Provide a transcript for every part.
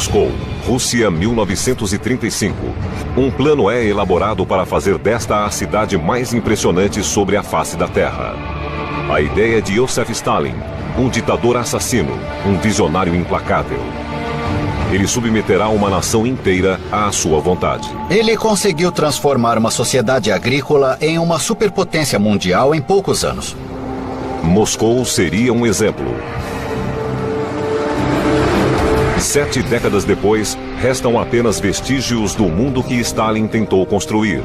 Moscou, Rússia, 1935. Um plano é elaborado para fazer desta a cidade mais impressionante sobre a face da Terra. A ideia de Iosif Stalin, um ditador assassino, um visionário implacável. Ele submeterá uma nação inteira à sua vontade. Ele conseguiu transformar uma sociedade agrícola em uma superpotência mundial em poucos anos. Moscou seria um exemplo. 7 décadas depois, restam apenas vestígios do mundo que Stalin tentou construir.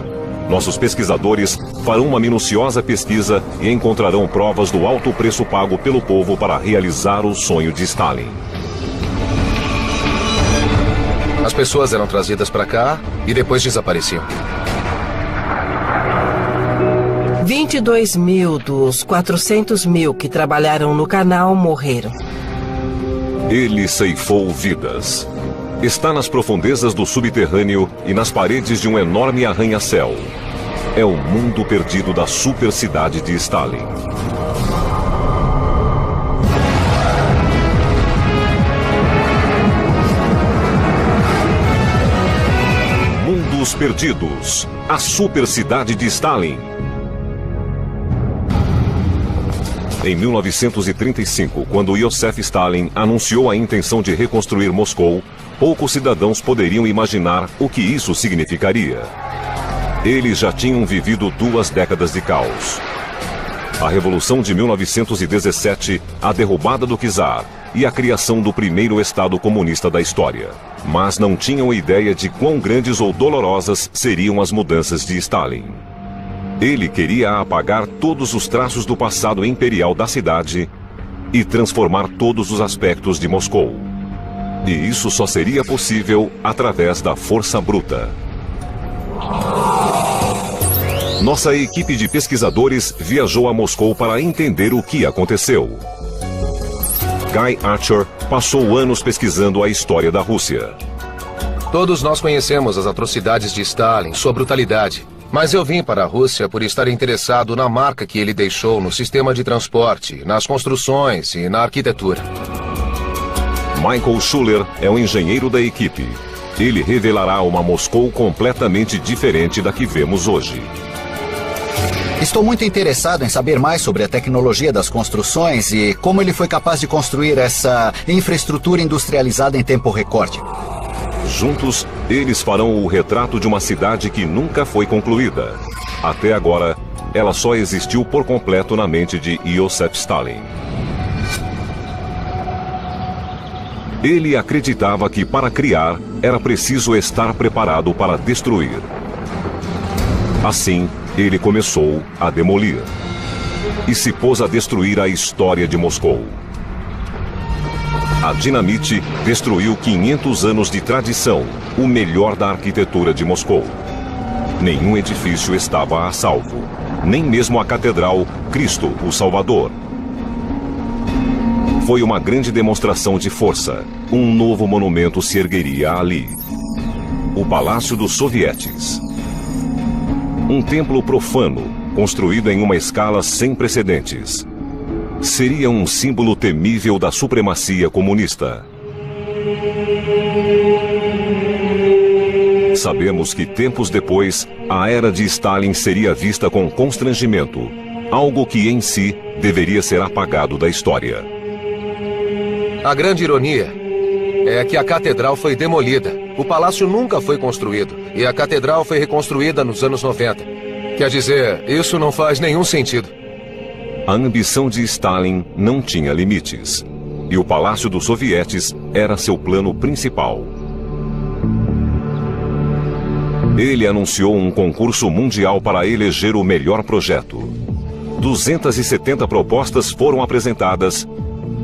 Nossos pesquisadores farão uma minuciosa pesquisa e encontrarão provas do alto preço pago pelo povo para realizar o sonho de Stalin. As pessoas eram trazidas para cá e depois desapareciam. 22 mil dos 400 mil que trabalharam no canal morreram. Ele ceifou vidas. Está nas profundezas do subterrâneo e nas paredes de um enorme arranha-céu. É o mundo perdido da super-cidade de Stalin. Mundos Perdidos. A super-cidade de Stalin. Em 1935, quando Iosif Stalin anunciou a intenção de reconstruir Moscou, poucos cidadãos poderiam imaginar o que isso significaria. Eles já tinham vivido 2 décadas de caos. A Revolução de 1917, a derrubada do czar e a criação do primeiro Estado comunista da história. Mas não tinham ideia de quão grandes ou dolorosas seriam as mudanças de Stalin. Ele queria apagar todos os traços do passado imperial da cidade e transformar todos os aspectos de Moscou. E isso só seria possível através da força bruta. Nossa equipe de pesquisadores viajou a Moscou para entender o que aconteceu. Guy Archer passou anos pesquisando a história da Rússia. Todos nós conhecemos as atrocidades de Stalin, sua brutalidade. Mas eu vim para a Rússia por estar interessado na marca que ele deixou no sistema de transporte, nas construções e na arquitetura. Michael Schuller é o engenheiro da equipe. Ele revelará uma Moscou completamente diferente da que vemos hoje. Estou muito interessado em saber mais sobre a tecnologia das construções e como ele foi capaz de construir essa infraestrutura industrializada em tempo recorde. Juntos, eles farão o retrato de uma cidade que nunca foi concluída. Até agora, ela só existiu por completo na mente de Iosif Stalin. Ele acreditava que para criar, era preciso estar preparado para destruir. Assim, ele começou a demolir. E se pôs a destruir a história de Moscou. A dinamite destruiu 500 anos de tradição, o melhor da arquitetura de Moscou. Nenhum edifício estava a salvo, nem mesmo a Catedral Cristo, o Salvador. Foi uma grande demonstração de força. Um novo monumento se ergueria ali. O Palácio dos Sovietes. Um templo profano, construído em uma escala sem precedentes. Seria um símbolo temível da supremacia comunista. Sabemos que tempos depois, a era de Stalin seria vista com constrangimento, algo que em si deveria ser apagado da história. A grande ironia é que a catedral foi demolida. O palácio nunca foi construído e a catedral foi reconstruída nos anos 90. Quer dizer, isso não faz nenhum sentido. A ambição de Stalin não tinha limites, e o Palácio dos Sovietes era seu plano principal. Ele anunciou um concurso mundial para eleger o melhor projeto. 270 propostas foram apresentadas,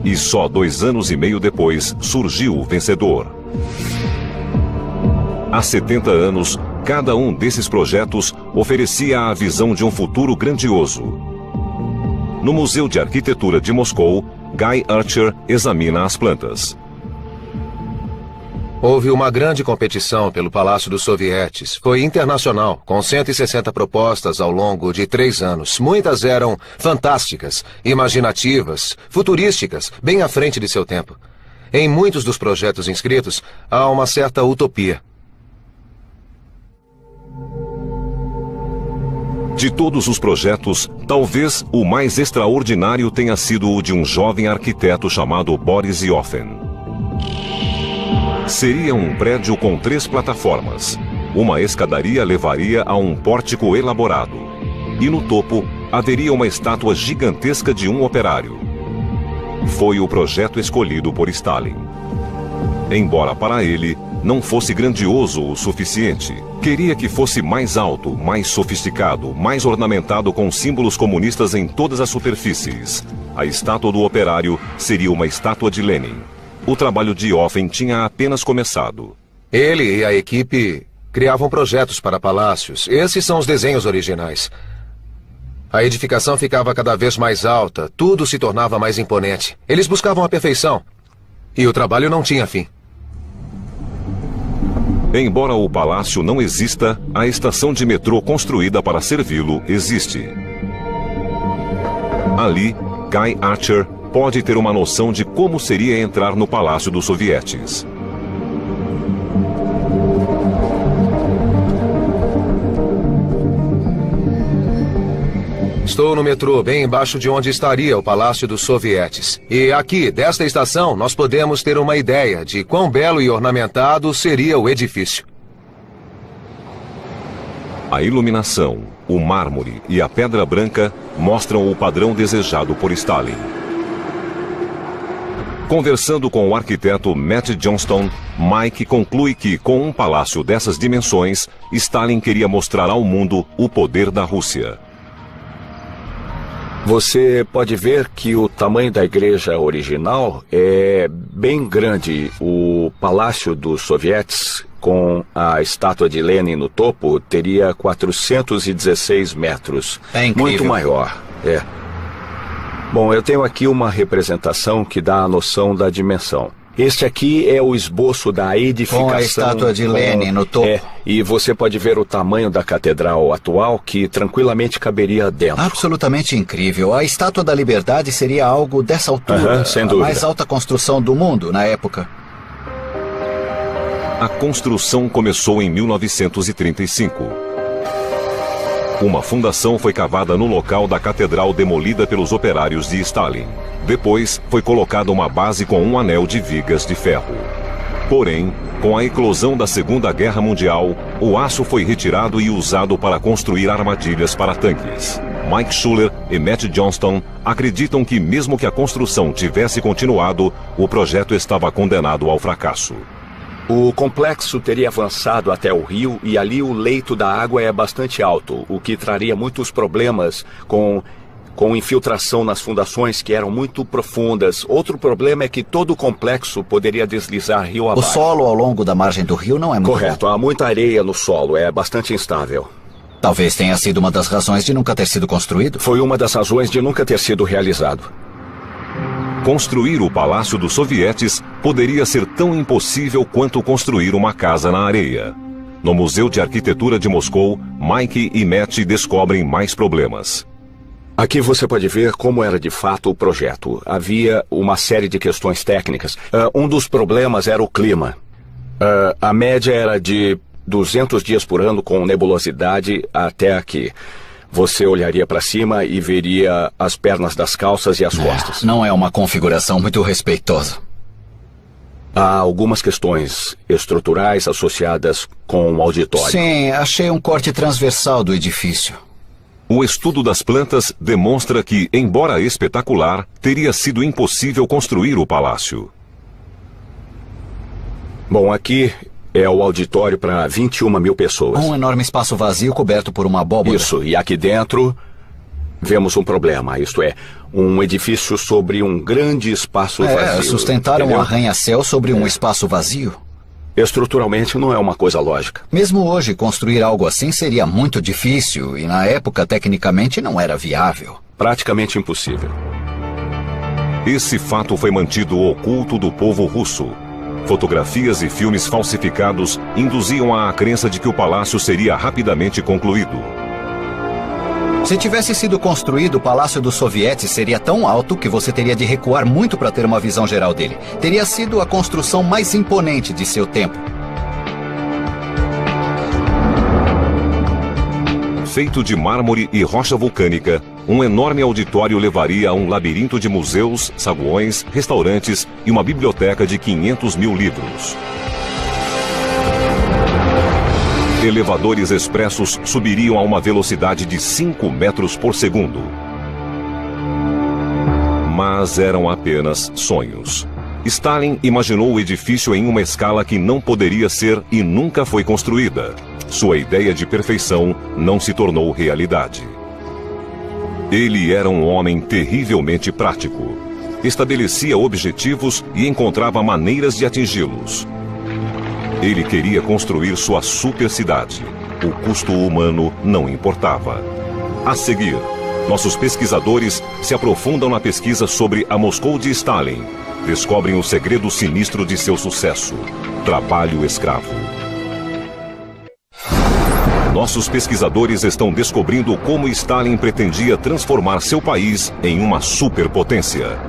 e só 2 anos e meio depois surgiu o vencedor. Há 70 anos, cada um desses projetos oferecia a visão de um futuro grandioso. No Museu de Arquitetura de Moscou, Guy Archer examina as plantas. Houve uma grande competição pelo Palácio dos Sovietes. Foi internacional, com 160 propostas ao longo de 3 anos. Muitas eram fantásticas, imaginativas, futurísticas, bem à frente de seu tempo. Em muitos dos projetos inscritos, há uma certa utopia. De todos os projetos, talvez o mais extraordinário tenha sido o de um jovem arquiteto chamado Boris Yoffen. Seria um prédio com 3 plataformas. Uma escadaria levaria a um pórtico elaborado. E no topo, haveria uma estátua gigantesca de um operário. Foi o projeto escolhido por Stalin. Embora para ele não fosse grandioso o suficiente, queria que fosse mais alto, mais sofisticado, mais ornamentado com símbolos comunistas em todas as superfícies. A estátua do operário seria uma estátua de Lenin. O trabalho de Yoffen tinha apenas começado. Ele e a equipe criavam projetos para palácios. Esses são os desenhos originais. A edificação ficava cada vez mais alta, tudo se tornava mais imponente. Eles buscavam a perfeição. E o trabalho não tinha fim. Embora o palácio não exista, a estação de metrô construída para servi-lo existe. Ali, Guy Archer pode ter uma noção de como seria entrar no Palácio dos Sovietes. Estou no metrô, bem embaixo de onde estaria o Palácio dos Sovietes. E aqui, desta estação, nós podemos ter uma ideia de quão belo e ornamentado seria o edifício. A iluminação, o mármore e a pedra branca mostram o padrão desejado por Stalin. Conversando com o arquiteto Matt Johnston, Mike conclui que, com um palácio dessas dimensões, Stalin queria mostrar ao mundo o poder da Rússia. Você pode ver que o tamanho da igreja original é bem grande. O Palácio dos Sovietes, com a estátua de Lenin no topo, teria 416 metros. É incrível. Muito maior, é. Bom, eu tenho aqui uma representação que dá a noção da dimensão. Este aqui é o esboço da edificação. Com a estátua de Lenin no topo. É, e você pode ver o tamanho da catedral atual, que tranquilamente caberia dentro. Absolutamente incrível. A Estátua da Liberdade seria algo dessa altura. Sem dúvida. A mais alta construção do mundo na época. A construção começou em 1935. Uma fundação foi cavada no local da catedral demolida pelos operários de Stalin. Depois, foi colocada uma base com um anel de vigas de ferro. Porém, com a eclosão da Segunda Guerra Mundial, o aço foi retirado e usado para construir armadilhas para tanques. Mike Schuller e Matt Johnston acreditam que, mesmo que a construção tivesse continuado, o projeto estava condenado ao fracasso. O complexo teria avançado até o rio e ali o leito da água é bastante alto, o que traria muitos problemas com infiltração nas fundações que eram muito profundas. Outro problema é que todo o complexo poderia deslizar rio abaixo. O solo ao longo da margem do rio não é muito Correto, há muita areia no solo, é bastante instável. Talvez tenha sido uma das razões de nunca ter sido construído. Foi uma das razões de nunca ter sido realizado. Construir o Palácio dos Sovietes poderia ser tão impossível quanto construir uma casa na areia. No Museu de Arquitetura de Moscou, Mike e Matt descobrem mais problemas. Aqui você pode ver como era de fato o projeto. Havia uma série de questões técnicas. Um dos problemas era o clima. A média era de 200 dias por ano com nebulosidade até aqui. Você olharia para cima e veria as pernas das calças e as costas. Não é uma configuração muito respeitosa. Há algumas questões estruturais associadas com o auditório. Sim, achei um corte transversal do edifício. O estudo das plantas demonstra que, embora espetacular, teria sido impossível construir o palácio. Bom, aqui é o auditório para 21 mil pessoas. Um enorme espaço vazio coberto por uma abóbora. Isso, e aqui dentro vemos um problema, isto é, um edifício sobre um grande espaço vazio. Sustentaram um arranha-céu sobre um espaço vazio. Estruturalmente não é uma coisa lógica. Mesmo hoje, construir algo assim seria muito difícil e na época, tecnicamente, não era viável. Praticamente impossível. Esse fato foi mantido oculto do povo russo. Fotografias e filmes falsificados induziam a crença de que o palácio seria rapidamente concluído. Se tivesse sido construído, o Palácio dos Sovietes seria tão alto que você teria de recuar muito para ter uma visão geral dele. Teria sido a construção mais imponente de seu tempo. Feito de mármore e rocha vulcânica, um enorme auditório levaria a um labirinto de museus, saguões, restaurantes e uma biblioteca de 500 mil livros. Elevadores expressos subiriam a uma velocidade de 5 metros por segundo. Mas eram apenas sonhos. Stalin imaginou o edifício em uma escala que não poderia ser e nunca foi construída. Sua ideia de perfeição não se tornou realidade. Ele era um homem terrivelmente prático. Estabelecia objetivos e encontrava maneiras de atingi-los. Ele queria construir sua super cidade. O custo humano não importava. A seguir, nossos pesquisadores se aprofundam na pesquisa sobre a Moscou de Stalin. Descobrem o segredo sinistro de seu sucesso: trabalho escravo. Nossos pesquisadores estão descobrindo como Stalin pretendia transformar seu país em uma superpotência.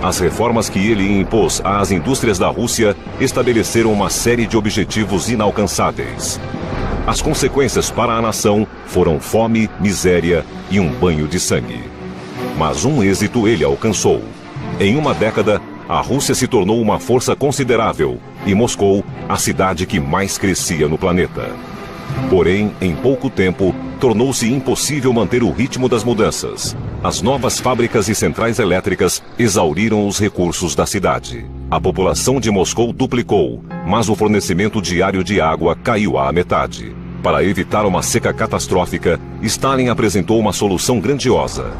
As reformas que ele impôs às indústrias da Rússia estabeleceram uma série de objetivos inalcançáveis. As consequências para a nação foram fome, miséria e um banho de sangue. Mas um êxito ele alcançou. Em uma década, a Rússia se tornou uma força considerável e Moscou, a cidade que mais crescia no planeta. Porém, em pouco tempo, tornou-se impossível manter o ritmo das mudanças. As novas fábricas e centrais elétricas exauriram os recursos da cidade. A população de Moscou duplicou, mas o fornecimento diário de água caiu à metade. Para evitar uma seca catastrófica, Stalin apresentou uma solução grandiosa: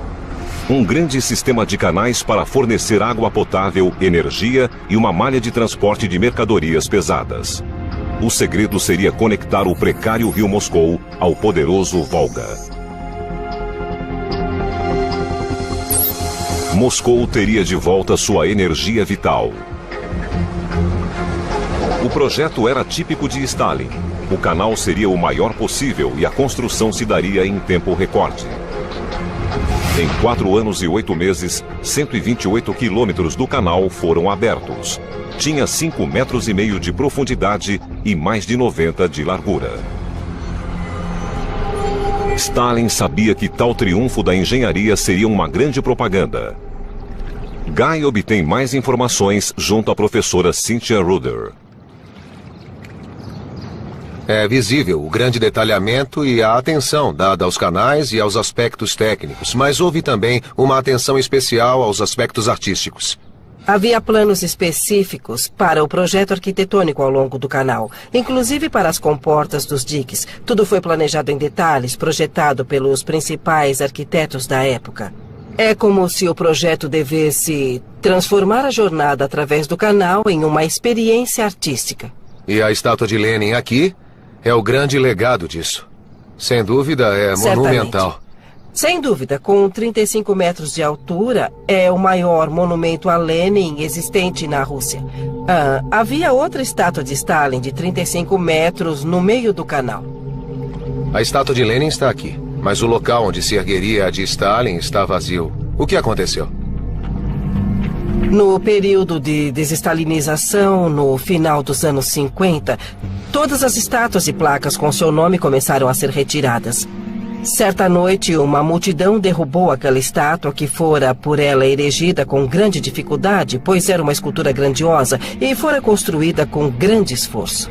um grande sistema de canais para fornecer água potável, energia e uma malha de transporte de mercadorias pesadas. O segredo seria conectar o precário rio Moscou ao poderoso Volga. Moscou teria de volta sua energia vital. O projeto era típico de Stalin. O canal seria o maior possível e a construção se daria em tempo recorde. Em 4 anos e 8 meses, 128 quilômetros do canal foram abertos. Tinha 5,5 metros de profundidade e mais de 90 de largura. Stalin sabia que tal triunfo da engenharia seria uma grande propaganda. Guy obtém mais informações junto à professora Cynthia Ruder. É visível o grande detalhamento e a atenção dada aos canais e aos aspectos técnicos, mas houve também uma atenção especial aos aspectos artísticos. Havia planos específicos para o projeto arquitetônico ao longo do canal, inclusive para as comportas dos diques. Tudo foi planejado em detalhes, projetado pelos principais arquitetos da época. É como se o projeto devesse transformar a jornada através do canal em uma experiência artística. E a estátua de Lenin aqui é o grande legado disso. Sem dúvida, é monumental. Sem dúvida, com 35 metros de altura, é o maior monumento a Lenin existente na Rússia. Havia outra estátua de Stalin de 35 metros no meio do canal. A estátua de Lenin está aqui, mas o local onde se ergueria a de Stalin está vazio. O que aconteceu? No período de desestalinização, no final dos anos 50, todas as estátuas e placas com seu nome começaram a ser retiradas. Certa noite, uma multidão derrubou aquela estátua que fora por ela erigida com grande dificuldade, pois era uma escultura grandiosa e fora construída com grande esforço.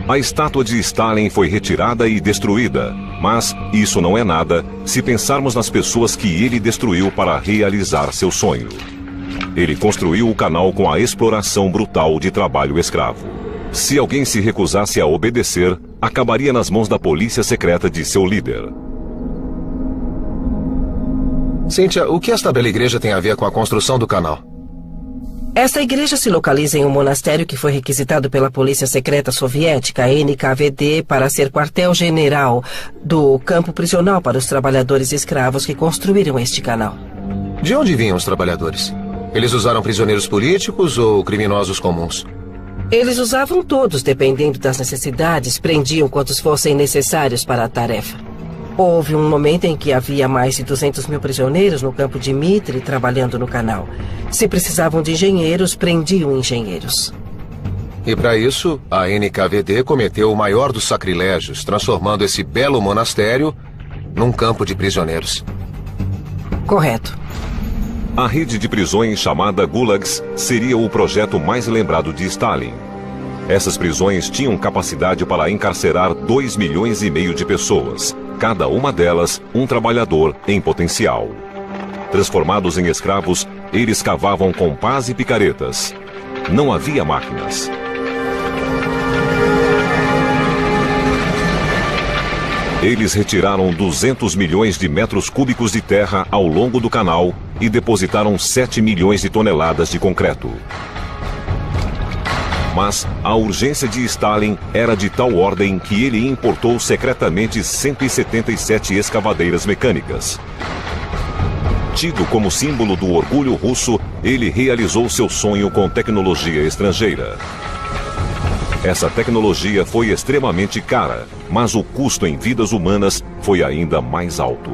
A estátua de Stalin foi retirada e destruída, mas isso não é nada se pensarmos nas pessoas que ele destruiu para realizar seu sonho. Ele construiu o canal com a exploração brutal de trabalho escravo. Se alguém se recusasse a obedecer, acabaria nas mãos da polícia secreta de seu líder. Cynthia, o que esta bela igreja tem a ver com a construção do canal? Essa igreja se localiza em um monastério que foi requisitado pela polícia secreta soviética, NKVD, para ser quartel-general do campo prisional para os trabalhadores escravos que construíram este canal. De onde vinham os trabalhadores? Eles usaram prisioneiros políticos ou criminosos comuns? Eles usavam todos, dependendo das necessidades, prendiam quantos fossem necessários para a tarefa. Houve um momento em que havia mais de 200 mil prisioneiros no campo de Mitre trabalhando no canal. Se precisavam de engenheiros, prendiam engenheiros. E para isso, a NKVD cometeu o maior dos sacrilégios, transformando esse belo monastério num campo de prisioneiros. Correto. A rede de prisões chamada Gulags seria o projeto mais lembrado de Stalin. Essas prisões tinham capacidade para encarcerar 2,5 milhões de pessoas, cada uma delas um trabalhador em potencial. Transformados em escravos, eles cavavam com pás e picaretas. Não havia máquinas. Eles retiraram 200 milhões de metros cúbicos de terra ao longo do canal e depositaram 7 milhões de toneladas de concreto. Mas a urgência de Stalin era de tal ordem que ele importou secretamente 177 escavadeiras mecânicas. Tido como símbolo do orgulho russo, ele realizou seu sonho com tecnologia estrangeira. Essa tecnologia foi extremamente cara, mas o custo em vidas humanas foi ainda mais alto.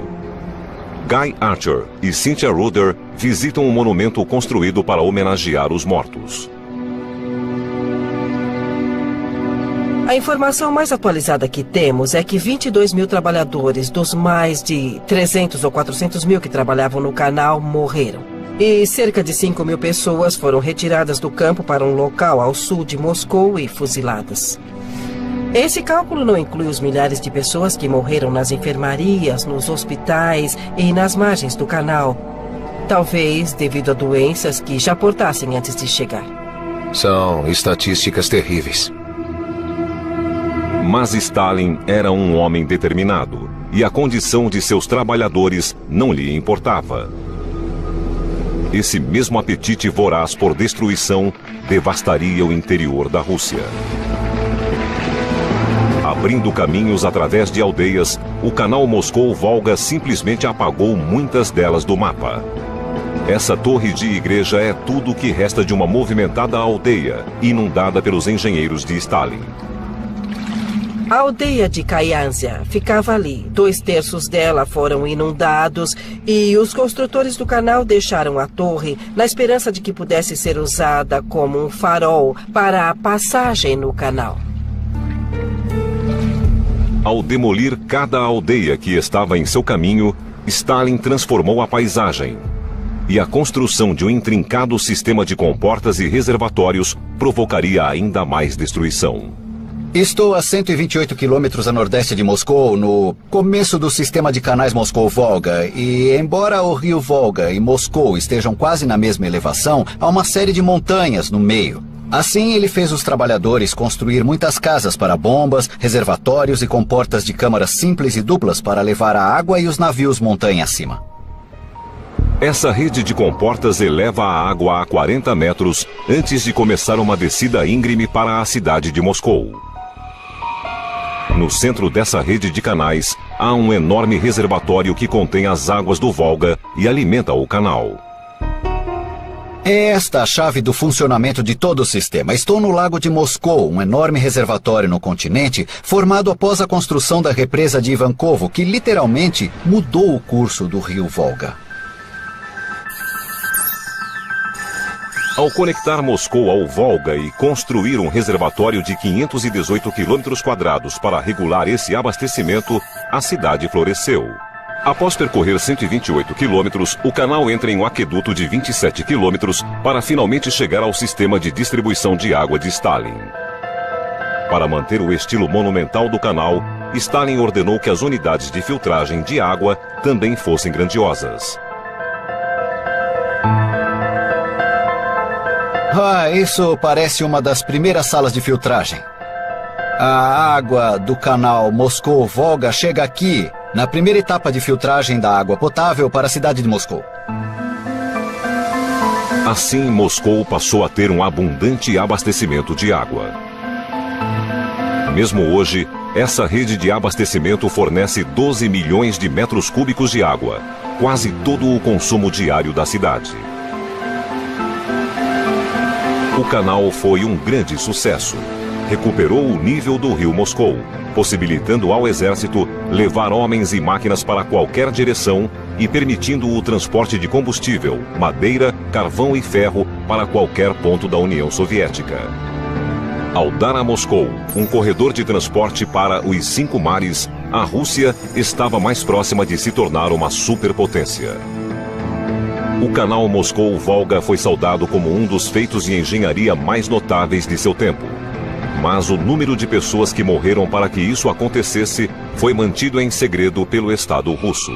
Guy Archer e Cynthia Ruder visitam um monumento construído para homenagear os mortos. A informação mais atualizada que temos é que 22 mil trabalhadores dos mais de 300 ou 400 mil que trabalhavam no canal morreram. E cerca de 5 mil pessoas foram retiradas do campo para um local ao sul de Moscou e fuziladas. Esse cálculo não inclui os milhares de pessoas que morreram nas enfermarias, nos hospitais e nas margens do canal. Talvez devido a doenças que já portassem antes de chegar. São estatísticas terríveis. Mas Stalin era um homem determinado, e a condição de seus trabalhadores não lhe importava. Esse mesmo apetite voraz por destruição devastaria o interior da Rússia. Abrindo caminhos através de aldeias, o canal Moscou-Volga simplesmente apagou muitas delas do mapa. Essa torre de igreja é tudo o que resta de uma movimentada aldeia, inundada pelos engenheiros de Stalin. A aldeia de Kayazia ficava ali. 2/3 dela foram inundados e os construtores do canal deixaram a torre na esperança de que pudesse ser usada como um farol para a passagem no canal. Ao demolir cada aldeia que estava em seu caminho, Stalin transformou a paisagem. E a construção de um intrincado sistema de comportas e reservatórios provocaria ainda mais destruição. Estou a 128 quilômetros a nordeste de Moscou, no começo do sistema de canais Moscou-Volga, e embora o rio Volga e Moscou estejam quase na mesma elevação, há uma série de montanhas no meio. Assim, ele fez os trabalhadores construir muitas casas para bombas, reservatórios e comportas de câmaras simples e duplas para levar a água e os navios montanha acima. Essa rede de comportas eleva a água a 40 metros antes de começar uma descida íngreme para a cidade de Moscou. No centro dessa rede de canais, há um enorme reservatório que contém as águas do Volga e alimenta o canal. É esta a chave do funcionamento de todo o sistema. Estou no Lago de Moscou, um enorme reservatório no continente, formado após a construção da represa de Ivankovo, que literalmente mudou o curso do rio Volga. Ao conectar Moscou ao Volga e construir um reservatório de 518 quilômetros quadrados para regular esse abastecimento, a cidade floresceu. Após percorrer 128 quilômetros, o canal entra em um aqueduto de 27 quilômetros para finalmente chegar ao sistema de distribuição de água de Stalin. Para manter o estilo monumental do canal, Stalin ordenou que as unidades de filtragem de água também fossem grandiosas. Isso parece uma das primeiras salas de filtragem. A água do canal Moscou-Volga chega aqui, na primeira etapa de filtragem da água potável para a cidade de Moscou. Assim, Moscou passou a ter um abundante abastecimento de água. Mesmo hoje, essa rede de abastecimento fornece 12 milhões de metros cúbicos de água, quase todo o consumo diário da cidade. O canal foi um grande sucesso. Recuperou o nível do rio Moscou, possibilitando ao exército levar homens e máquinas para qualquer direção e permitindo o transporte de combustível, madeira, carvão e ferro para qualquer ponto da União Soviética. Ao dar a Moscou um corredor de transporte para os 5 mares, a Rússia estava mais próxima de se tornar uma superpotência. O canal Moscou-Volga foi saudado como um dos feitos de engenharia mais notáveis de seu tempo. Mas o número de pessoas que morreram para que isso acontecesse foi mantido em segredo pelo Estado russo.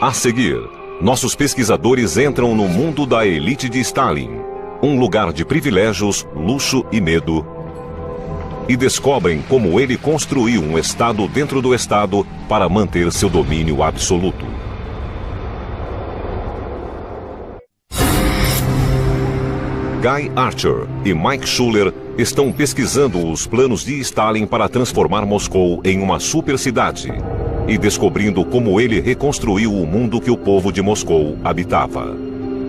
A seguir, nossos pesquisadores entram no mundo da elite de Stalin, um lugar de privilégios, luxo e medo, e descobrem como ele construiu um Estado dentro do Estado para manter seu domínio absoluto. Guy Archer e Mike Schuller estão pesquisando os planos de Stalin para transformar Moscou em uma supercidade e descobrindo como ele reconstruiu o mundo que o povo de Moscou habitava.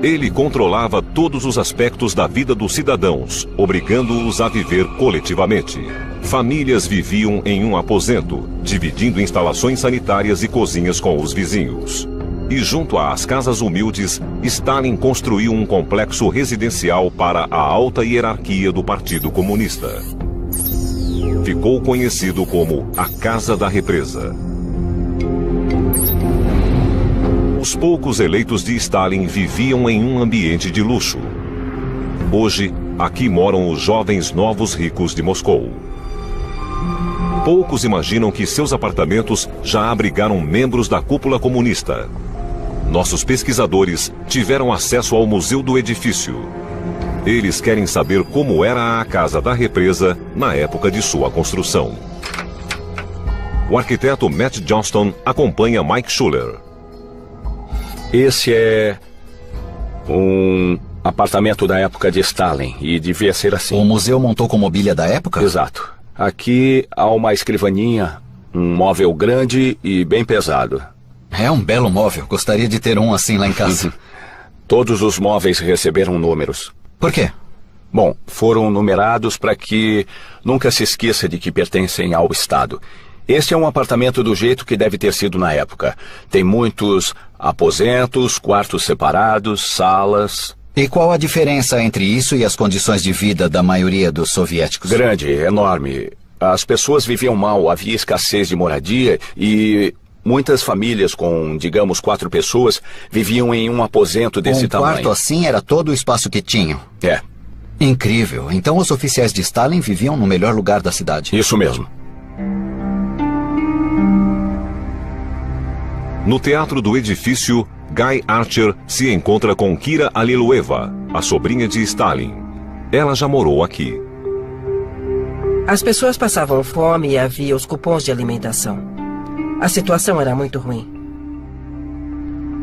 Ele controlava todos os aspectos da vida dos cidadãos, obrigando-os a viver coletivamente. Famílias viviam em um aposento, dividindo instalações sanitárias e cozinhas com os vizinhos. E junto às casas humildes, Stalin construiu um complexo residencial para a alta hierarquia do Partido Comunista. Ficou conhecido como a Casa da Represa. Os poucos eleitos de Stalin viviam em um ambiente de luxo. Hoje, aqui moram os jovens novos ricos de Moscou. Poucos imaginam que seus apartamentos já abrigaram membros da cúpula comunista. Nossos pesquisadores tiveram acesso ao museu do edifício. Eles querem saber como era a Casa da Represa na época de sua construção. O arquiteto Matt Johnston acompanha Mike Schuller. Esse é um apartamento da época de Stalin e devia ser assim. O museu montou com mobília da época? Exato. Aqui há uma escrivaninha, um móvel grande e bem pesado. É um belo móvel. Gostaria de ter um assim lá em casa. Todos os móveis receberam números. Por quê? Bom, foram numerados para que nunca se esqueça de que pertencem ao Estado. Este é um apartamento do jeito que deve ter sido na época. Tem muitos aposentos, quartos separados, salas. E qual a diferença entre isso e as condições de vida da maioria dos soviéticos? Grande, enorme. As pessoas viviam mal, havia escassez de moradia e muitas famílias com, digamos, 4 pessoas viviam em um aposento desse tamanho. Um quarto assim era todo o espaço que tinham? É. Incrível. Então os oficiais de Stalin viviam no melhor lugar da cidade. Isso mesmo. No teatro do edifício, Guy Archer se encontra com Kira Alilueva, a sobrinha de Stalin. Ela já morou aqui. As pessoas passavam fome e havia os cupons de alimentação. A situação era muito ruim.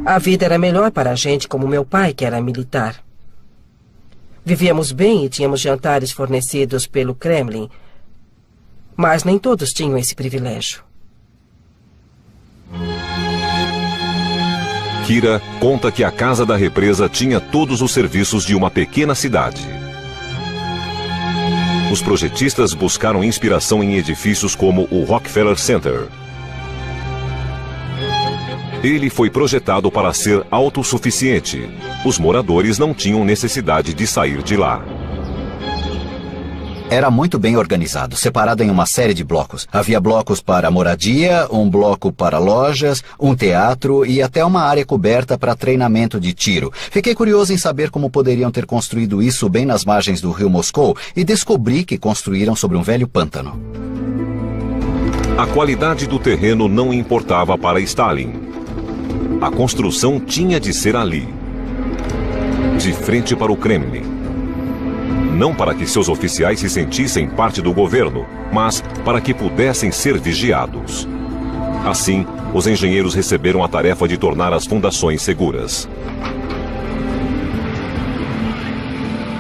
A vida era melhor para a gente como meu pai, que era militar. Vivíamos bem e tínhamos jantares fornecidos pelo Kremlin, mas nem todos tinham esse privilégio. Kira conta que a Casa da Represa tinha todos os serviços de uma pequena cidade. Os projetistas buscaram inspiração em edifícios como o Rockefeller Center. Ele foi projetado para ser autossuficiente. Os moradores não tinham necessidade de sair de lá. Era muito bem organizado, separado em uma série de blocos. Havia blocos para moradia, um bloco para lojas, um teatro e até uma área coberta para treinamento de tiro. Fiquei curioso em saber como poderiam ter construído isso bem nas margens do rio Moscou e descobri que construíram sobre um velho pântano. A qualidade do terreno não importava para Stalin. A construção tinha de ser ali, de frente para o Kremlin. Não para que seus oficiais se sentissem parte do governo, mas para que pudessem ser vigiados. Assim, os engenheiros receberam a tarefa de tornar as fundações seguras.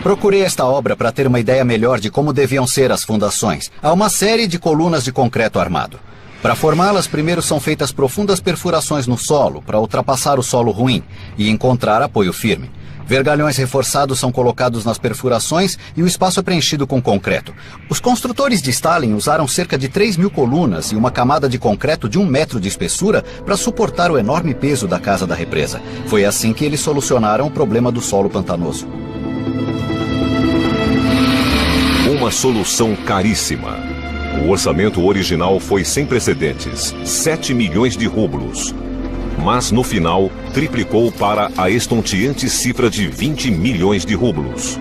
Procurei esta obra para ter uma ideia melhor de como deviam ser as fundações. Há uma série de colunas de concreto armado. Para formá-las, primeiro são feitas profundas perfurações no solo para ultrapassar o solo ruim e encontrar apoio firme. Vergalhões reforçados são colocados nas perfurações e o espaço é preenchido com concreto. Os construtores de Stalin usaram cerca de 3.000 colunas e uma camada de concreto de 1 metro de espessura para suportar o enorme peso da casa da represa. Foi assim que eles solucionaram o problema do solo pantanoso. Uma solução caríssima. O orçamento original foi sem precedentes, 7 milhões de rublos. Mas, no final, triplicou para a estonteante cifra de 20 milhões de rublos.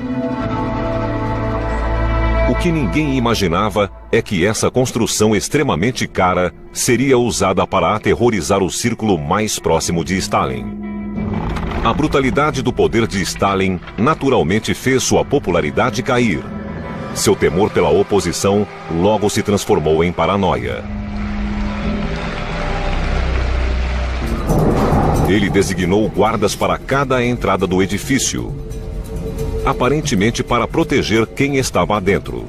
O que ninguém imaginava é que essa construção extremamente cara seria usada para aterrorizar o círculo mais próximo de Stalin. A brutalidade do poder de Stalin naturalmente fez sua popularidade cair. Seu temor pela oposição logo se transformou em paranoia. Ele designou guardas para cada entrada do edifício, aparentemente para proteger quem estava dentro.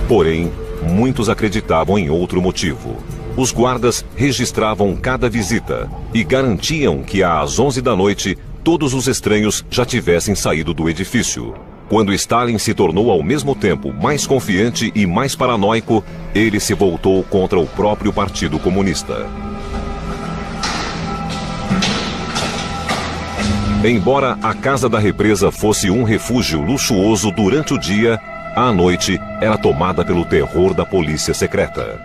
Porém, muitos acreditavam em outro motivo. Os guardas registravam cada visita e garantiam que às 11 da noite todos os estranhos já tivessem saído do edifício. Quando Stalin se tornou ao mesmo tempo mais confiante e mais paranoico, ele se voltou contra o próprio Partido Comunista. Embora a Casa da Represa fosse um refúgio luxuoso durante o dia, à noite era tomada pelo terror da polícia secreta.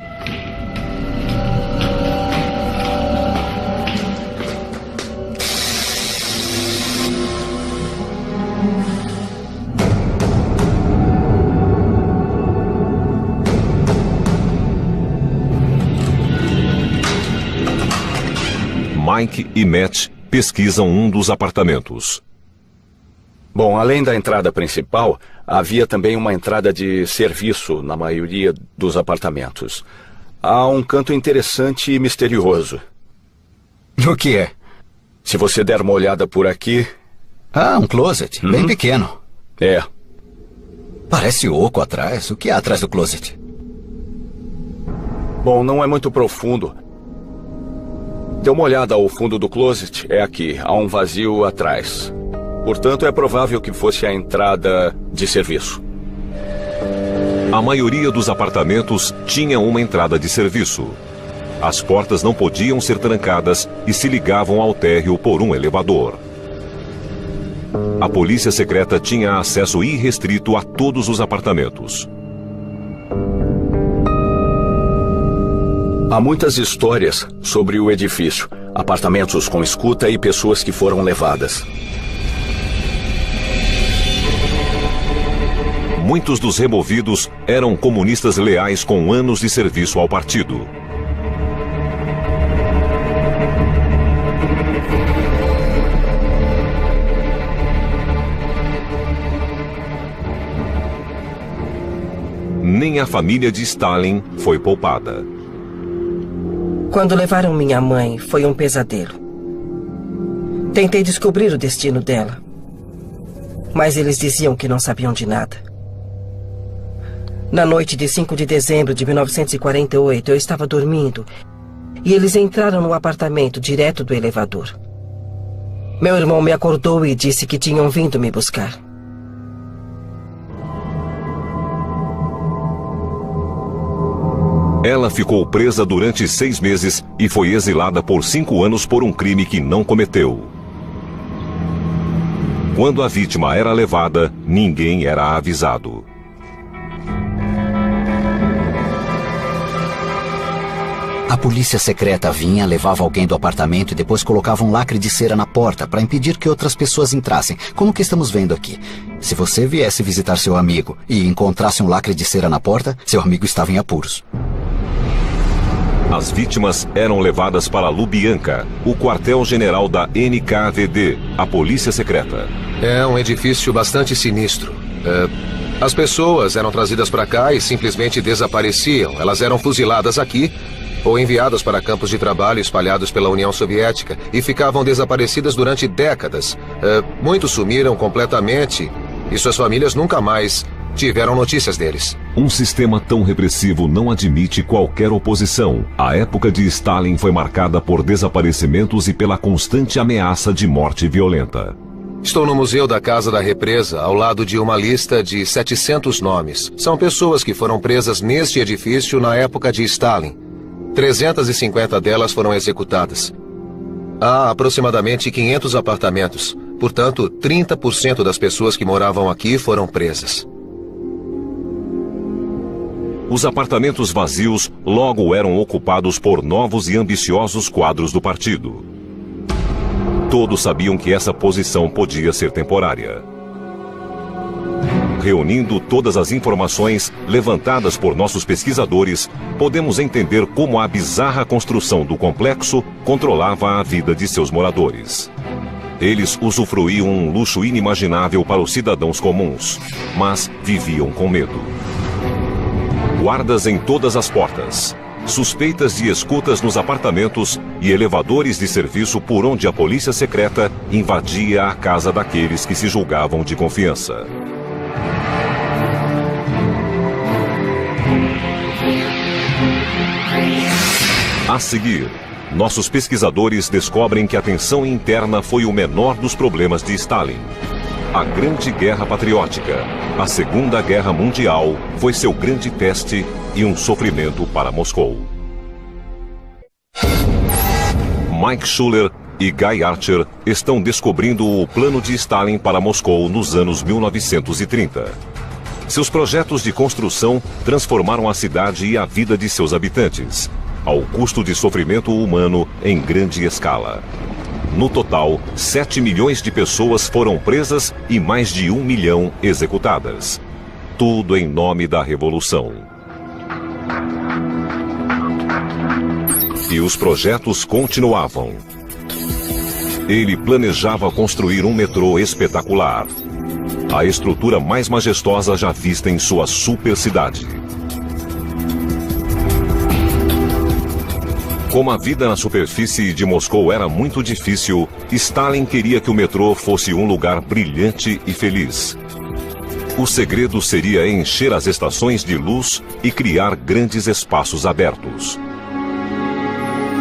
Mike e Matt pesquisam um dos apartamentos. Bom, além da entrada principal, havia também uma entrada de serviço na maioria dos apartamentos. Há um canto interessante e misterioso. O que é? Se você der uma olhada por aqui... Ah, um closet, bem pequeno. É. Parece oco atrás. O que há atrás do closet? Bom, não é muito profundo. Dê uma olhada ao fundo do closet, é aqui, há um vazio atrás. Portanto, é provável que fosse a entrada de serviço. A maioria dos apartamentos tinha uma entrada de serviço. As portas não podiam ser trancadas e se ligavam ao térreo por um elevador. A polícia secreta tinha acesso irrestrito a todos os apartamentos. Há muitas histórias sobre o edifício, apartamentos com escuta e pessoas que foram levadas. Muitos dos removidos eram comunistas leais com anos de serviço ao partido. Nem a família de Stalin foi poupada. Quando levaram minha mãe, foi um pesadelo. Tentei descobrir o destino dela. Mas eles diziam que não sabiam de nada. Na noite de 5 de dezembro de 1948, eu estava dormindo e eles entraram no apartamento direto do elevador. Meu irmão me acordou e disse que tinham vindo me buscar. Ela ficou presa durante 6 meses e foi exilada por 5 anos por um crime que não cometeu. Quando a vítima era levada, ninguém era avisado. A polícia secreta vinha, levava alguém do apartamento e depois colocava um lacre de cera na porta para impedir que outras pessoas entrassem, como que estamos vendo aqui. Se você viesse visitar seu amigo e encontrasse um lacre de cera na porta, seu amigo estava em apuros. As vítimas eram levadas para Lubyanka, o quartel-general da NKVD, a polícia secreta. É um edifício bastante sinistro. As pessoas eram trazidas para cá e simplesmente desapareciam. Elas eram fuziladas aqui ou enviadas para campos de trabalho espalhados pela União Soviética e ficavam desaparecidas durante décadas. Muitos sumiram completamente e suas famílias nunca mais tiveram notícias deles. Um sistema tão repressivo não admite qualquer oposição. A época de Stalin foi marcada por desaparecimentos e pela constante ameaça de morte violenta. Estou no Museu da Casa da Represa, ao lado de uma lista de 700 nomes. São pessoas que foram presas neste edifício na época de Stalin. 350 delas foram executadas. Há aproximadamente 500 apartamentos. Portanto, 30% das pessoas que moravam aqui foram presas. Os apartamentos vazios logo eram ocupados por novos e ambiciosos quadros do partido. Todos sabiam que essa posição podia ser temporária. Reunindo todas as informações levantadas por nossos pesquisadores, podemos entender como a bizarra construção do complexo controlava a vida de seus moradores. Eles usufruíam um luxo inimaginável para os cidadãos comuns, mas viviam com medo. Guardas em todas as portas, suspeitas de escutas nos apartamentos e elevadores de serviço por onde a polícia secreta invadia a casa daqueles que se julgavam de confiança. A seguir, nossos pesquisadores descobrem que a tensão interna foi o menor dos problemas de Stalin. A Grande Guerra Patriótica, a Segunda Guerra Mundial, foi seu grande teste e um sofrimento para Moscou. Mike Schuller e Guy Archer estão descobrindo o plano de Stalin para Moscou nos anos 1930. Seus projetos de construção transformaram a cidade e a vida de seus habitantes, ao custo de sofrimento humano em grande escala. No total, 7 milhões de pessoas foram presas e mais de 1 milhão executadas. Tudo em nome da revolução. E os projetos continuavam. Ele planejava construir um metrô espetacular. A estrutura mais majestosa já vista em sua super cidade. Como a vida na superfície de Moscou era muito difícil, Stalin queria que o metrô fosse um lugar brilhante e feliz. O segredo seria encher as estações de luz e criar grandes espaços abertos.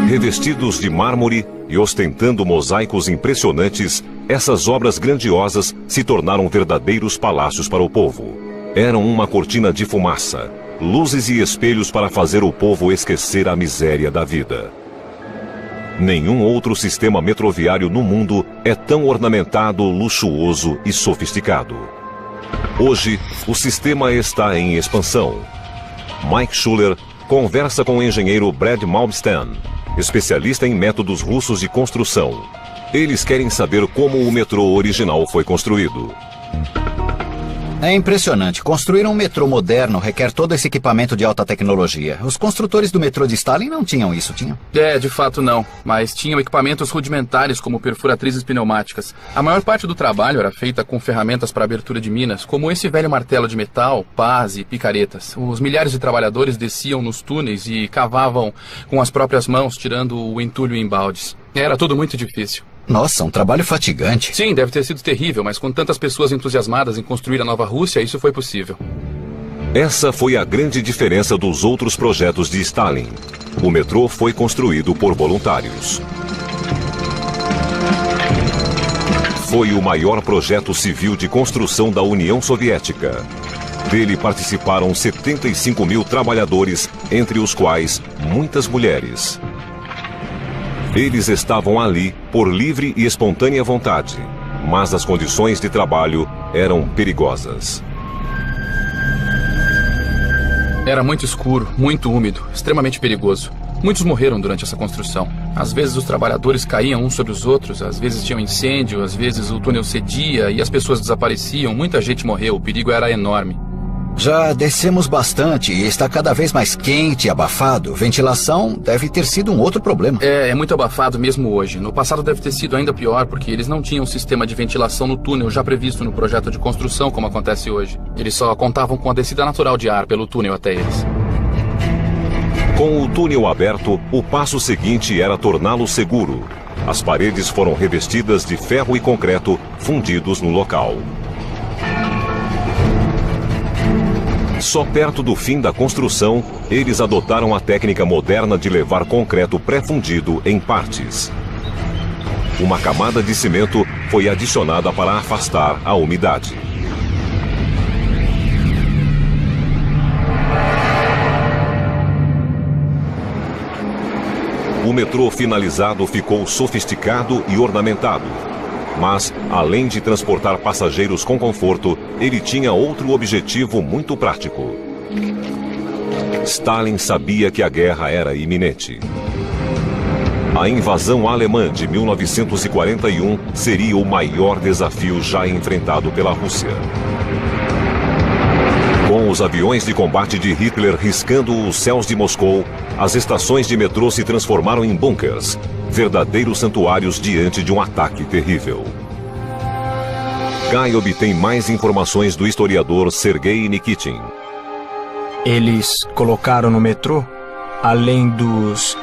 Revestidos de mármore e ostentando mosaicos impressionantes, essas obras grandiosas se tornaram verdadeiros palácios para o povo. Eram uma cortina de fumaça, luzes e espelhos para fazer o povo esquecer a miséria da vida. Nenhum outro sistema metroviário no mundo é tão ornamentado, luxuoso e sofisticado. Hoje, o sistema está em expansão. Mike Schuller conversa com o engenheiro Brad Malmsten, especialista em métodos russos de construção. Eles querem saber como o metrô original foi construído. É impressionante. Construir um metrô moderno requer todo esse equipamento de alta tecnologia. Os construtores do metrô de Stalin não tinham isso, tinham? De fato não. Mas tinham equipamentos rudimentares como perfuratrizes pneumáticas. A maior parte do trabalho era feita com ferramentas para abertura de minas, como esse velho martelo de metal, pás e picaretas. Os milhares de trabalhadores desciam nos túneis e cavavam com as próprias mãos, tirando o entulho em baldes. Era tudo muito difícil. Nossa, um trabalho fatigante. Sim, deve ter sido terrível, mas com tantas pessoas entusiasmadas em construir a nova Rússia, isso foi possível. Essa foi a grande diferença dos outros projetos de Stalin. O metrô foi construído por voluntários. Foi o maior projeto civil de construção da União Soviética. Dele participaram 75 mil trabalhadores, entre os quais muitas mulheres. Eles estavam ali por livre e espontânea vontade, mas as condições de trabalho eram perigosas. Era muito escuro, muito úmido, extremamente perigoso. Muitos morreram durante essa construção. Às vezes os trabalhadores caíam uns sobre os outros, às vezes tinha um incêndio, às vezes o túnel cedia e as pessoas desapareciam. Muita gente morreu, o perigo era enorme. Já descemos bastante e está cada vez mais quente e abafado. Ventilação deve ter sido um outro problema. É muito abafado mesmo hoje. No passado deve ter sido ainda pior, porque eles não tinham um sistema de ventilação no túnel já previsto no projeto de construção, como acontece hoje. Eles só contavam com a descida natural de ar pelo túnel até eles. Com o túnel aberto, o passo seguinte era torná-lo seguro. As paredes foram revestidas de ferro e concreto fundidos no local. Só perto do fim da construção, eles adotaram a técnica moderna de levar concreto pré-fundido em partes. Uma camada de cimento foi adicionada para afastar a umidade. O metrô finalizado ficou sofisticado e ornamentado. Mas, além de transportar passageiros com conforto, ele tinha outro objetivo muito prático. Stalin sabia que a guerra era iminente. A invasão alemã de 1941 seria o maior desafio já enfrentado pela Rússia. Com os aviões de combate de Hitler riscando os céus de Moscou, as estações de metrô se transformaram em bunkers, verdadeiros santuários diante de um ataque terrível. Guy obtém mais informações do historiador Sergei Nikitin. Eles colocaram no metrô, além dos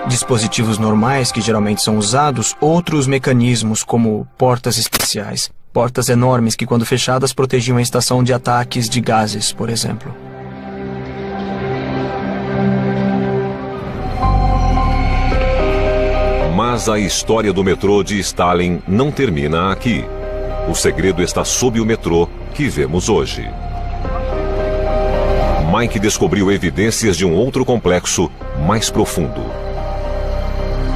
dispositivos normais que geralmente são usados, outros mecanismos como portas especiais. Portas enormes que, quando fechadas, protegiam a estação de ataques de gases, por exemplo. Mas a história do metrô de Stalin não termina aqui. O segredo está sob o metrô que vemos hoje. Mike descobriu evidências de um outro complexo mais profundo.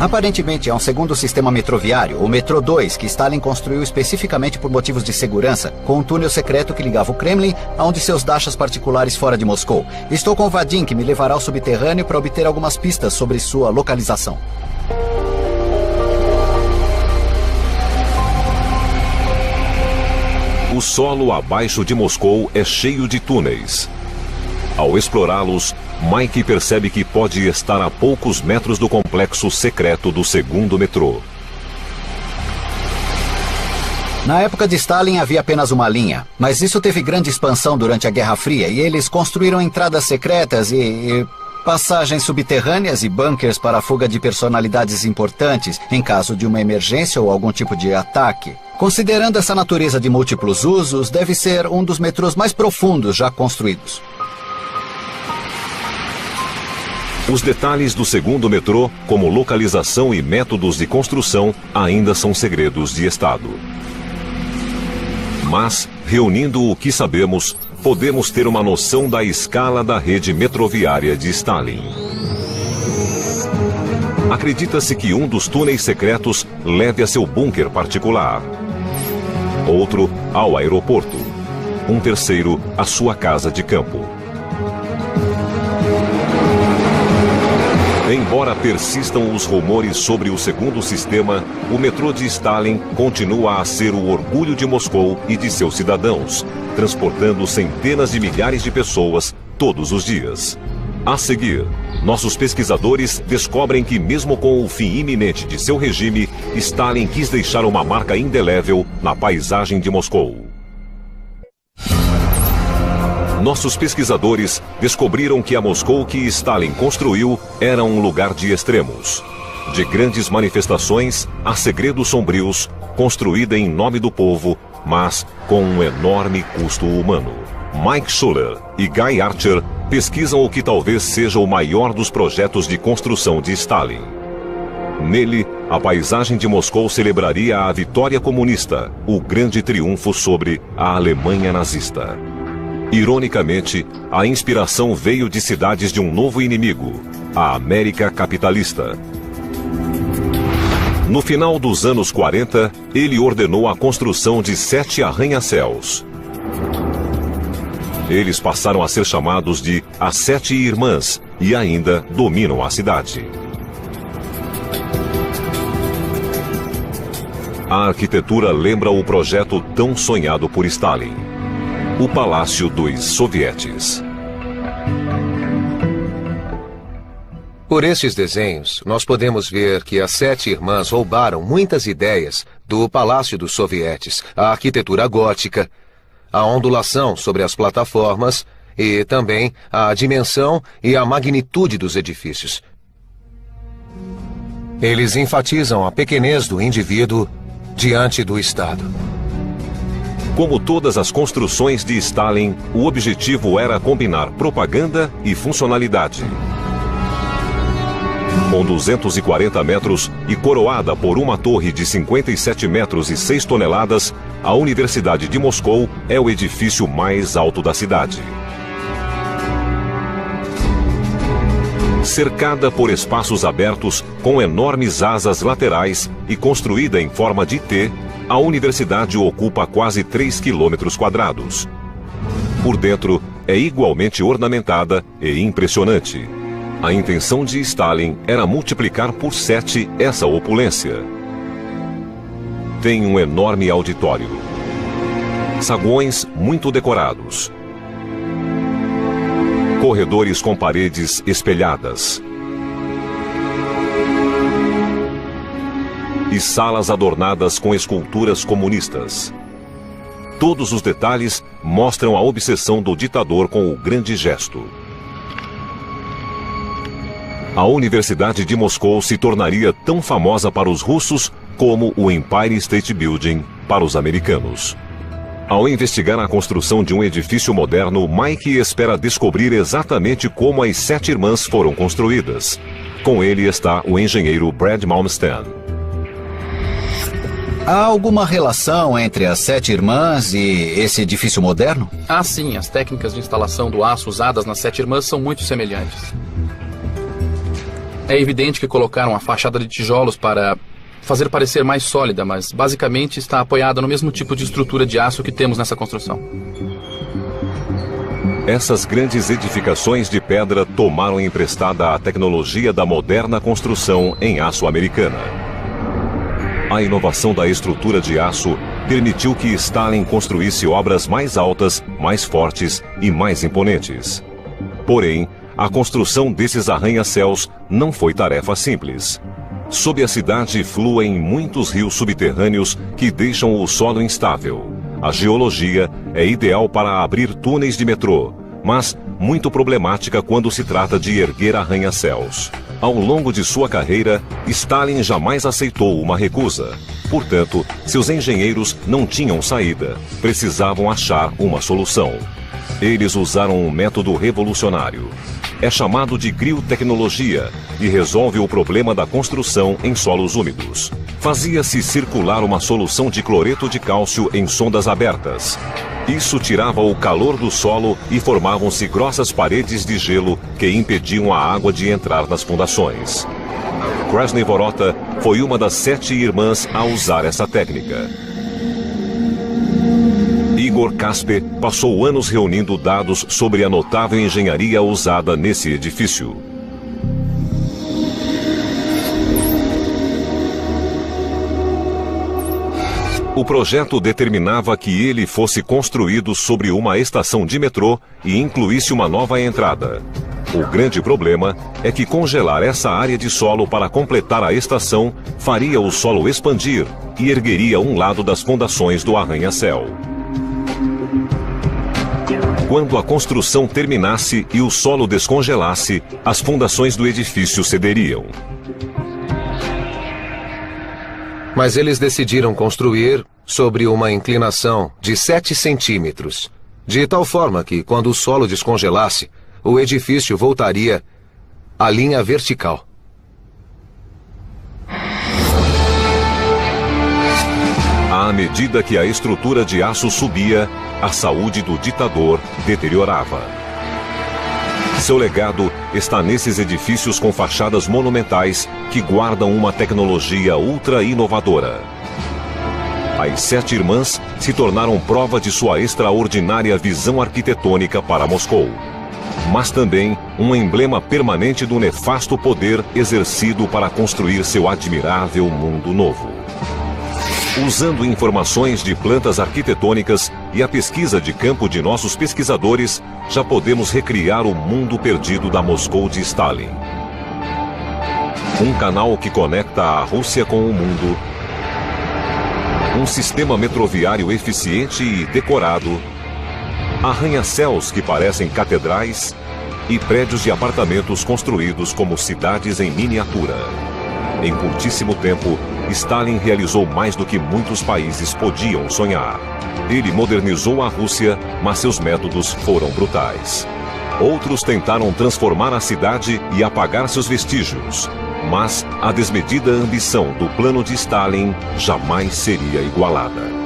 Aparentemente é um segundo sistema metroviário, o Metrô 2, que Stalin construiu especificamente por motivos de segurança, com um túnel secreto que ligava o Kremlin a um de seus dachas particulares fora de Moscou. Estou com o Vadim, que me levará ao subterrâneo para obter algumas pistas sobre sua localização. O solo abaixo de Moscou é cheio de túneis. Ao explorá-los, Mike percebe que pode estar a poucos metros do complexo secreto do segundo metrô. Na época de Stalin havia apenas uma linha, mas isso teve grande expansão durante a Guerra Fria e eles construíram entradas secretas e passagens subterrâneas e bunkers para a fuga de personalidades importantes em caso de uma emergência ou algum tipo de ataque. Considerando essa natureza de múltiplos usos, deve ser um dos metrôs mais profundos já construídos. Os detalhes do segundo metrô, como localização e métodos de construção, ainda são segredos de Estado. Mas, reunindo o que sabemos, podemos ter uma noção da escala da rede metroviária de Stalin. Acredita-se que um dos túneis secretos leve a seu bunker particular. Outro ao aeroporto. Um terceiro à sua casa de campo. Embora persistam os rumores sobre o segundo sistema, o metrô de Stalin continua a ser o orgulho de Moscou e de seus cidadãos, transportando centenas de milhares de pessoas todos os dias. A seguir, nossos pesquisadores descobrem que, mesmo com o fim iminente de seu regime, Stalin quis deixar uma marca indelével na paisagem de Moscou. Nossos pesquisadores descobriram que a Moscou que Stalin construiu era um lugar de extremos. De grandes manifestações a segredos sombrios, construída em nome do povo, mas com um enorme custo humano. Mike Schuller e Guy Archer pesquisam o que talvez seja o maior dos projetos de construção de Stalin. Nele, a paisagem de Moscou celebraria a vitória comunista, o grande triunfo sobre a Alemanha nazista. Ironicamente, a inspiração veio de cidades de um novo inimigo, a América capitalista. No final dos anos 40, ele ordenou a construção de 7 arranha-céus. Eles passaram a ser chamados de as 7 Irmãs e ainda dominam a cidade. A arquitetura lembra o projeto tão sonhado por Stalin. O Palácio dos Sovietes. Por estes desenhos, nós podemos ver que as 7 irmãs roubaram muitas ideias do Palácio dos Sovietes, a arquitetura gótica, a ondulação sobre as plataformas e também a dimensão e a magnitude dos edifícios. Eles enfatizam a pequenez do indivíduo diante do Estado. Como todas as construções de Stalin, o objetivo era combinar propaganda e funcionalidade. Com 240 metros e coroada por uma torre de 57 metros e 6 toneladas, a Universidade de Moscou é o edifício mais alto da cidade. Cercada por espaços abertos com enormes asas laterais e construída em forma de T, a universidade ocupa quase 3 quilômetros quadrados. Por dentro, é igualmente ornamentada e impressionante. A intenção de Stalin era multiplicar por 7 essa opulência. Tem um enorme auditório. Saguões muito decorados. Corredores com paredes espelhadas. E salas adornadas com esculturas comunistas. Todos os detalhes mostram a obsessão do ditador com o grande gesto. A Universidade de Moscou se tornaria tão famosa para os russos como o Empire State Building para os americanos. Ao investigar a construção de um edifício moderno, Mike espera descobrir exatamente como as 7 irmãs foram construídas. Com ele está o engenheiro Brad Malmsten. Há alguma relação entre as 7 irmãs e esse edifício moderno? Ah, sim. As técnicas de instalação do aço usadas nas 7 irmãs são muito semelhantes. É evidente que colocaram a fachada de tijolos para fazer parecer mais sólida, mas basicamente está apoiada no mesmo tipo de estrutura de aço que temos nessa construção. Essas grandes edificações de pedra tomaram emprestada a tecnologia da moderna construção em aço americana. A inovação da estrutura de aço permitiu que Stalin construísse obras mais altas, mais fortes e mais imponentes. Porém, a construção desses arranha-céus não foi tarefa simples. Sob a cidade fluem muitos rios subterrâneos que deixam o solo instável. A geologia é ideal para abrir túneis de metrô, mas muito problemática quando se trata de erguer arranha-céus. Ao longo de sua carreira, Stalin jamais aceitou uma recusa. Portanto, seus engenheiros não tinham saída. Precisavam achar uma solução. Eles usaram um método revolucionário. É chamado de criotecnologia e resolve o problema da construção em solos úmidos. Fazia-se circular uma solução de cloreto de cálcio em sondas abertas. Isso tirava o calor do solo e formavam-se grossas paredes de gelo que impediam a água de entrar nas fundações. Krasny Vorota foi uma das 7 irmãs a usar essa técnica. Igor Kaspe passou anos reunindo dados sobre a notável engenharia usada nesse edifício. O projeto determinava que ele fosse construído sobre uma estação de metrô e incluísse uma nova entrada. O grande problema é que congelar essa área de solo para completar a estação faria o solo expandir e ergueria um lado das fundações do arranha-céu. Quando a construção terminasse e o solo descongelasse, as fundações do edifício cederiam. Mas eles decidiram construir sobre uma inclinação de 7 centímetros, de tal forma que, quando o solo descongelasse, o edifício voltaria à linha vertical. À medida que a estrutura de aço subia, a saúde do ditador deteriorava. Seu legado está nesses edifícios com fachadas monumentais que guardam uma tecnologia ultra inovadora. As 7 irmãs se tornaram prova de sua extraordinária visão arquitetônica para Moscou, mas também um emblema permanente do nefasto poder exercido para construir seu admirável mundo novo. Usando informações de plantas arquitetônicas e a pesquisa de campo de nossos pesquisadores, já podemos recriar o mundo perdido da Moscou de Stalin. Um canal que conecta a Rússia com o mundo, um sistema metroviário eficiente e decorado, arranha-céus que parecem catedrais e prédios de apartamentos construídos como cidades em miniatura. Em curtíssimo tempo, Stalin realizou mais do que muitos países podiam sonhar. Ele modernizou a Rússia, mas seus métodos foram brutais. Outros tentaram transformar a cidade e apagar seus vestígios. Mas a desmedida ambição do plano de Stalin jamais seria igualada.